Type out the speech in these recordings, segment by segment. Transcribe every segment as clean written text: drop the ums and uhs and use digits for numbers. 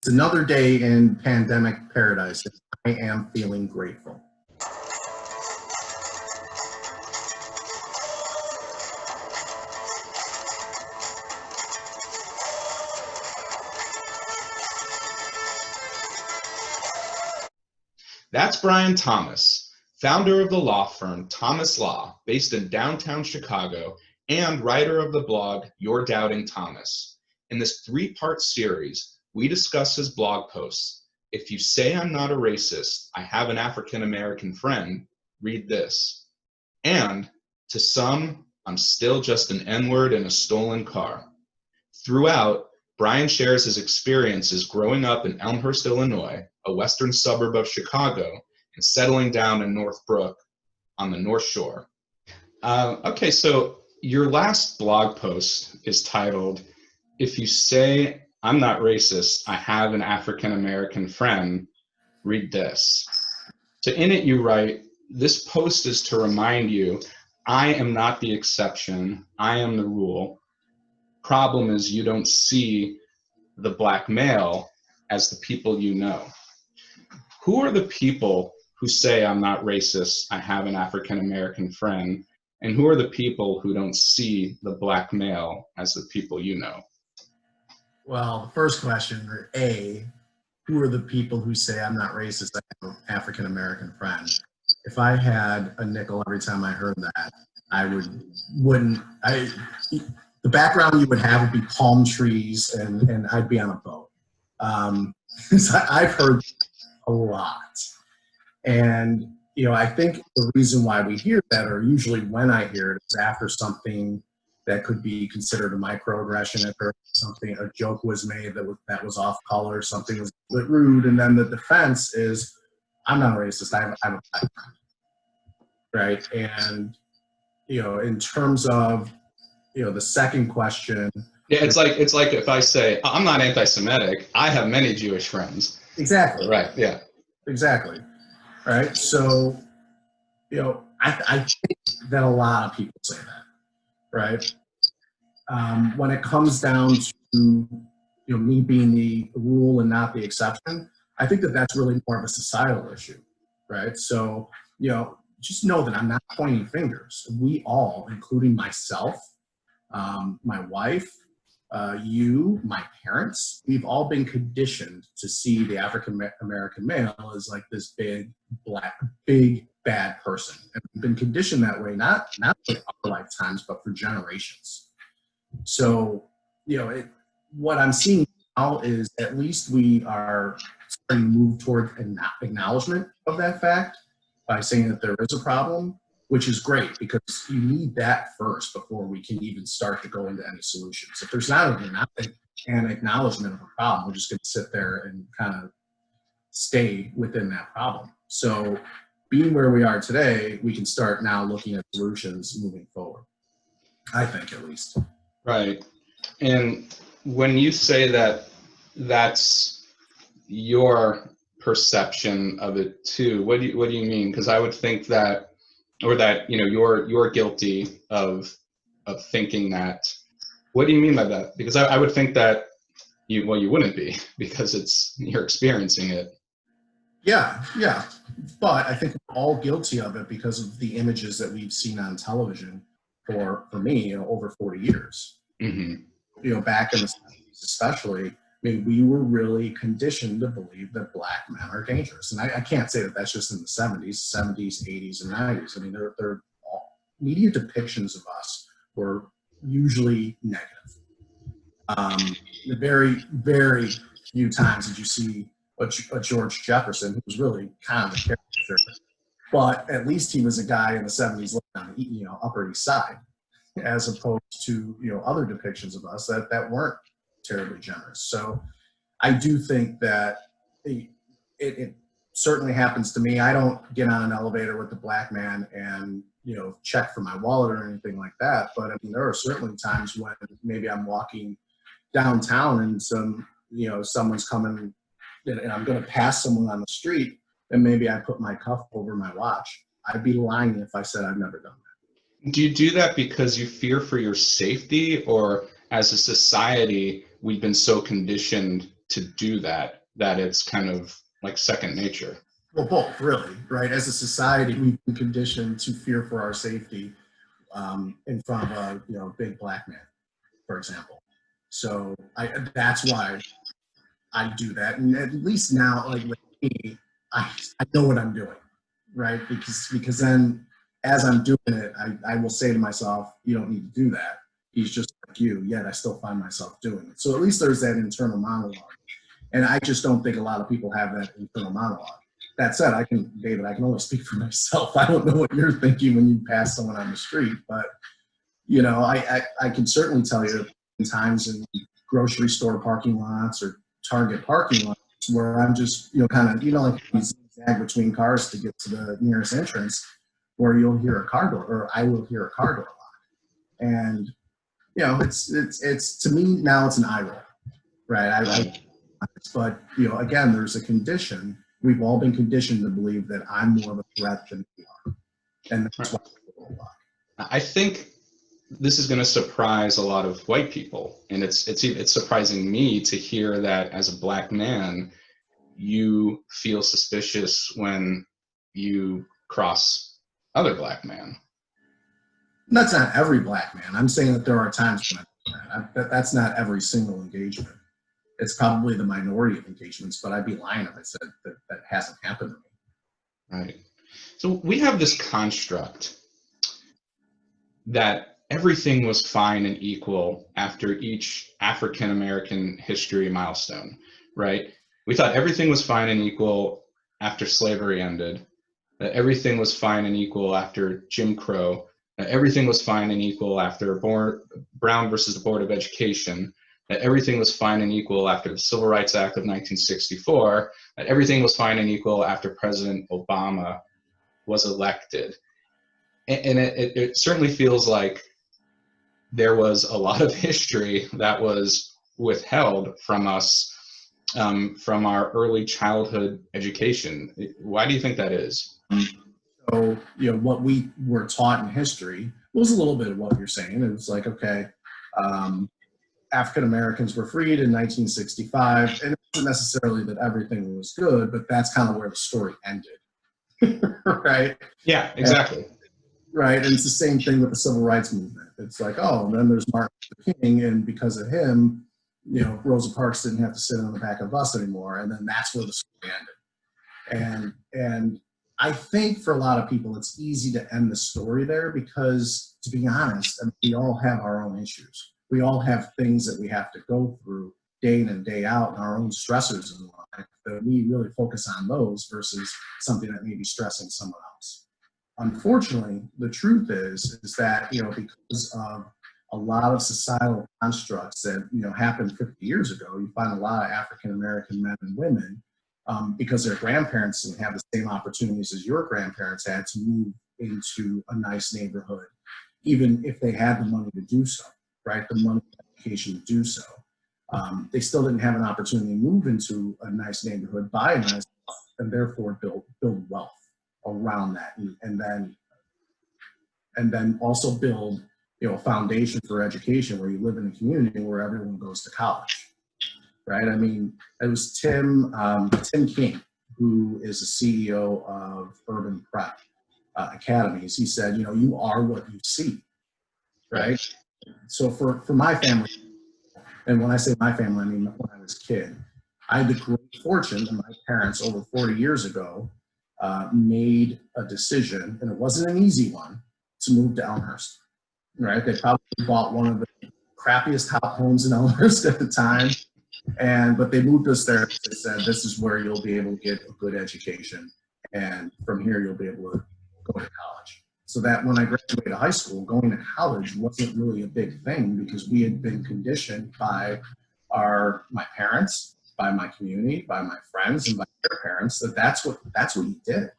It's another day in pandemic paradise. I am feeling grateful. That's Brian Thomas, founder of the law firm Thomas Law, based in downtown Chicago, and writer of the blog You're Doubting Thomas. In this three-part series, we discuss his blog posts. If you say I'm not a racist, I have an African-American friend, read this. And to some, I'm still just an N-word in a stolen car. Throughout, Brian shares his experiences growing up in Elmhurst, Illinois, a western suburb of Chicago, and settling down in Northbrook on the North Shore. Okay, so your last blog post is titled, If You Say I'm Not Racist, I Have an African-American Friend, read this. So in it you write, this post is to remind you, I am not the exception, I am the rule. Problem is you don't see the black male as the people you know. Who are the people who say I'm not racist, I have an African-American friend, and who are the people who don't see the black male as the people you know? Well, the first question, A, who are the people who say I'm not racist, I have an African-American friend? If I had a nickel every time I heard that, the background you would have would be palm trees and I'd be on a boat. So I've heard a lot. And, I think the reason why we hear that, or usually when I hear it, is after something that could be considered a microaggression occurred, a joke was made that was off color, something was a bit rude, and then the defense is, I'm not a racist, I have a black friend. Right? And, in terms of, the second question. Yeah, it's like if I say, I'm not anti-Semitic, I have many Jewish friends. Exactly. Right, yeah. Exactly. Right? So, I think that a lot of people say that, right? When it comes down to, me being the rule and not the exception, I think that that's really more of a societal issue, right? So, just know that I'm not pointing fingers. We all, including myself, my wife, you, my parents, we've all been conditioned to see the African-American male as like this big, bad person. And we've been conditioned that way, not for our lifetimes, but for generations. So, what I'm seeing now is at least we are starting to move toward an acknowledgement of that fact by saying that there is a problem, which is great because you need that first before we can even start to go into any solutions. If there's not an acknowledgement of a problem, we're just going to sit there and kind of stay within that problem. So being where we are today, we can start now looking at solutions moving forward, I think at least. Right. And when you say that that's your perception of it too, what do you mean? Because I would think that, or that, you're guilty of thinking that. What do you mean by that? Because I would think that you wouldn't be, because you're experiencing it. Yeah. But I think we're all guilty of it because of the images that we've seen on television for me, over 40 years. Mm-hmm. Back in the 70s especially, we were really conditioned to believe that black men are dangerous. And I can't say that that's just in the 70s, 80s, and 90s. I mean, they're all, media depictions of us were usually negative. Very, very few times did you see a George Jefferson, who was really kind of a character. But at least he was a guy in the 70s living on the Upper East Side, as opposed to other depictions of us that weren't terribly generous. So I do think that it certainly happens to me. I don't get on an elevator with a black man and check for my wallet or anything like that. But I mean, there are certainly times when maybe I'm walking downtown and someone's coming and I'm going to pass someone on the street, and maybe I put my cuff over my watch. I'd be lying if I said I've never done that. Do you do that because you fear for your safety, or as a society, we've been so conditioned to do that, that it's kind of like second nature? Well, both, really, right? As a society, we've been conditioned to fear for our safety in front of a big black man, for example. So that's why I do that, and at least now, like with me, I know what I'm doing, right? Because then as I'm doing it, I will say to myself, you don't need to do that. He's just like you, yet I still find myself doing it. So at least there's that internal monologue. And I just don't think a lot of people have that internal monologue. That said, David, I can only speak for myself. I don't know what you're thinking when you pass someone on the street, but I can certainly tell you times in grocery store parking lots or Target parking lots where I'm just, kind of, like you zigzag between cars to get to the nearest entrance, where you'll hear a car door, or I will hear a car door lock. And, it's to me now it's an eye roll, right? But, again, there's a condition. We've all been conditioned to believe that I'm more of a threat than you are. And that's why I think this is going to surprise a lot of white people. And it's surprising me to hear that as a black man, you feel suspicious when you cross other black men. That's not every black man. I'm saying that there are times when that's not every single engagement. It's probably the minority of engagements, but I'd be lying if I said that hasn't happened to me. Right. So we have this construct that everything was fine and equal after each African American history milestone, right? We thought everything was fine and equal after slavery ended, that everything was fine and equal after Jim Crow, that everything was fine and equal after Brown versus the Board of Education, that everything was fine and equal after the Civil Rights Act of 1964, that everything was fine and equal after President Obama was elected. And it certainly feels like there was a lot of history that was withheld from us from our early childhood education. Why do you think that is? So, what we were taught in history was a little bit of what you're saying. It was like, okay, African Americans were freed in 1965, and it wasn't necessarily that everything was good, but that's kind of where the story ended, right? Yeah, exactly. Right, and it's the same thing with the civil rights movement. It's like, oh, and then there's Martin Luther King, and because of him, Rosa Parks didn't have to sit on the back of a bus anymore, and then that's where the story ended. And I think for a lot of people, it's easy to end the story there because, to be honest, we all have our own issues. We all have things that we have to go through day in and day out, and our own stressors in life, that we really focus on those versus something that may be stressing someone else. Unfortunately, the truth is that, because of a lot of societal constructs that, happened 50 years ago, you find a lot of African American men and women, because their grandparents didn't have the same opportunities as your grandparents had to move into a nice neighborhood, even if they had the money to do so, right? The money and education to do so. They still didn't have an opportunity to move into a nice neighborhood, buy a nice house, and therefore build wealth around that, and then also build a foundation for education where you live in a community where everyone goes to college, right? I mean, it was Tim King, who is the CEO of Urban Prep Academies. He said, you are what you see, right? So for my family, and when I say my family, I mean when I was a kid, I had the great fortune that my parents over 40 years ago made a decision, and it wasn't an easy one, to move to Elmhurst, right? They probably bought one of the crappiest homes in Elmhurst at the time, but they moved us there. They said, this is where you'll be able to get a good education, and from here you'll be able to go to college. So that when I graduated high school, going to college wasn't really a big thing because we had been conditioned by my parents, by my community, by my friends, and by their parents that's what you did,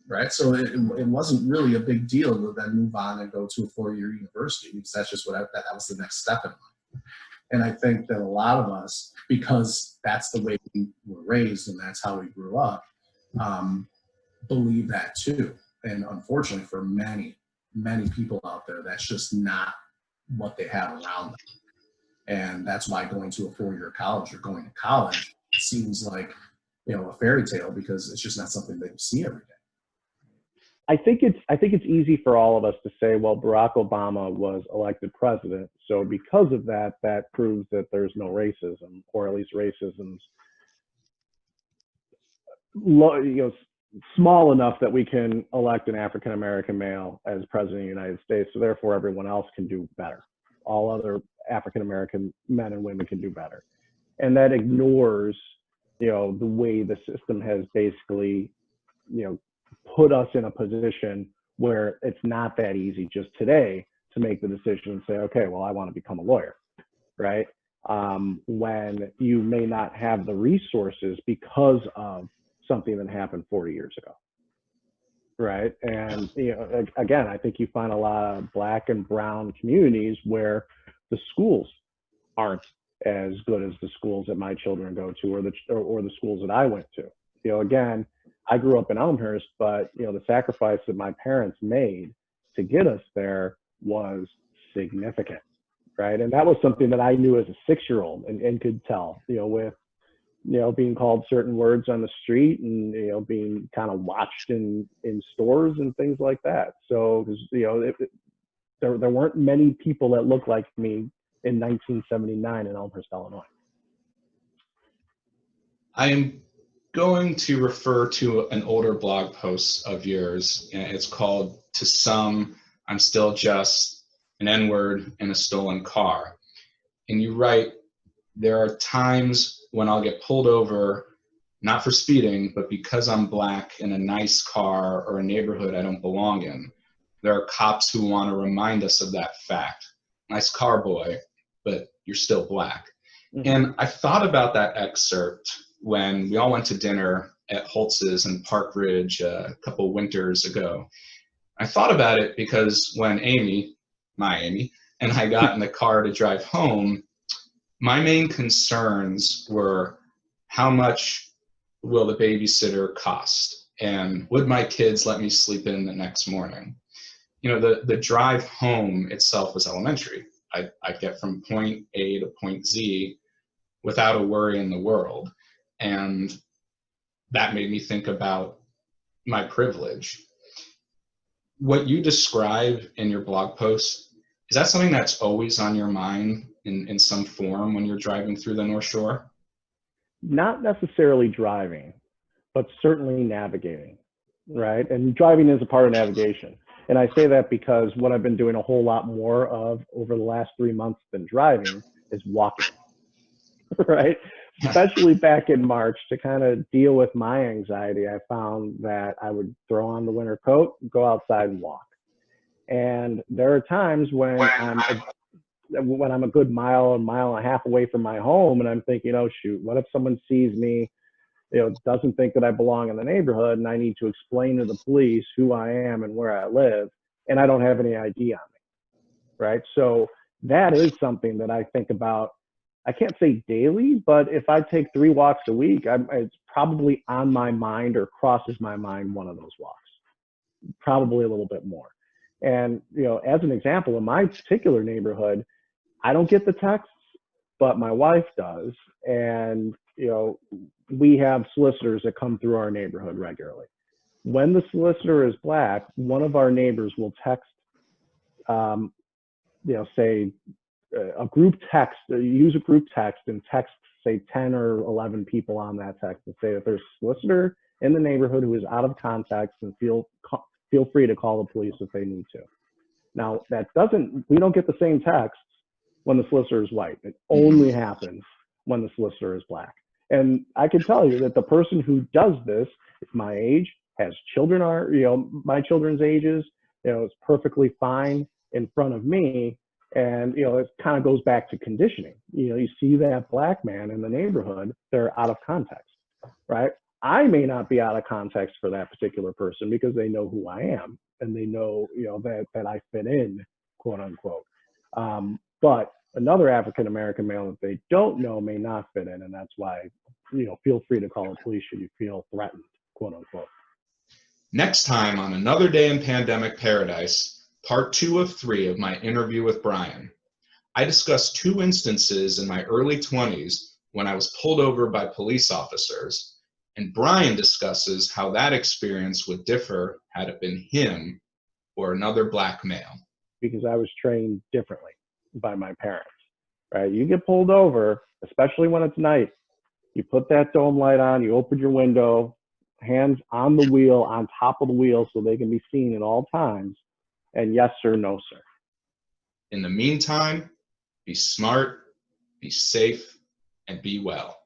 right? So it wasn't really a big deal to then move on and go to a 4-year university because that's just that was the next step in life. And I think that a lot of us, because that's the way we were raised and that's how we grew up, believe that too. And unfortunately for many, many people out there, that's just not what they have around them. And that's why going to a 4-year college or going to college seems like, a fairy tale, because it's just not something that you see every day. I think it's easy for all of us to say, well, Barack Obama was elected president, so because of that, that proves that there's no racism, or at least racism's small enough that we can elect an African American male as president of the United States, so therefore everyone else can do better. All other African American men and women can do better, and that ignores, the way the system has basically, put us in a position where it's not that easy just today to make the decision and say, okay, well, I want to become a lawyer, right? When you may not have the resources because of something that happened 40 years ago, right? And, again, I think you find a lot of Black and brown communities where the schools aren't as good as the schools that my children go to, or the schools that I went to. Again, I grew up in Elmhurst, but the sacrifice that my parents made to get us there was significant, right? And that was something that I knew as a 6-year-old and could tell, with being called certain words on the street, and being kind of watched in stores and things like that. So there weren't many people that looked like me in 1979 in Elmhurst, Illinois. I am going to refer to an older blog post of yours. It's called "To Some, I'm Still Just an N-Word in a Stolen Car." And you write, "There are times when I'll get pulled over, not for speeding, but because I'm Black in a nice car or a neighborhood I don't belong in. There are cops who want to remind us of that fact. Nice car, boy, but you're still Black." Mm-hmm. And I thought about that excerpt when we all went to dinner at Holtz's in Park Ridge a couple winters ago. I thought about it because when my Amy, and I got in the car to drive home, my main concerns were, how much will the babysitter cost? And would my kids let me sleep in the next morning? The drive home itself was elementary. I'd get from point A to point Z without a worry in the world. And that made me think about my privilege. What you describe in your blog post, is that something that's always on your mind in some form when you're driving through the North Shore? Not necessarily driving, but certainly navigating, right? And driving is a part of navigation. And I say that because what I've been doing a whole lot more of over the last 3 months than driving is walking, right? Especially back in March, to kind of deal with my anxiety, I found that I would throw on the winter coat, go outside and walk. And there are times when I'm a good mile and a half away from my home, and I'm thinking, oh shoot, what if someone sees me, doesn't think that I belong in the neighborhood, and I need to explain to the police who I am and where I live, and I don't have any ID on me, right? So that is something that I think about. I can't say daily, but if I take 3 walks a week, it's probably on my mind or crosses my mind one of those walks, probably a little bit more. And, as an example, in my particular neighborhood, I don't get the texts, but my wife does. And, we have solicitors that come through our neighborhood regularly. When the solicitor is Black, one of our neighbors will text, say, a group text, use a group text and text, say, 10 or 11 people on that text and say that there's a solicitor in the neighborhood who is out of context, and feel free to call the police if they need to. Now, we don't get the same texts when the solicitor is white. It only happens when the solicitor is Black. And I can tell you that the person who does this is my age, has children, my children's ages, is perfectly fine in front of me. And, it kind of goes back to conditioning. You see that Black man in the neighborhood, they're out of context, right? I may not be out of context for that particular person because they know who I am, and they know, that I fit in, quote unquote. But another African-American male that they don't know may not fit in. And that's why, feel free to call the police should you feel threatened, quote unquote. Next time on Another Day in Pandemic Paradise, part 2 of 3 of my interview with Brian. I discuss 2 instances in my early 20s when I was pulled over by police officers, and Brian discusses how that experience would differ had it been him or another black male. Because I was trained differently by my parents, right? You get pulled over, especially when it's night, you put that dome light on, you open your window, hands on the wheel, on top of the wheel so they can be seen at all times, and yes sir, no sir. In the meantime, be smart, be safe, and be well.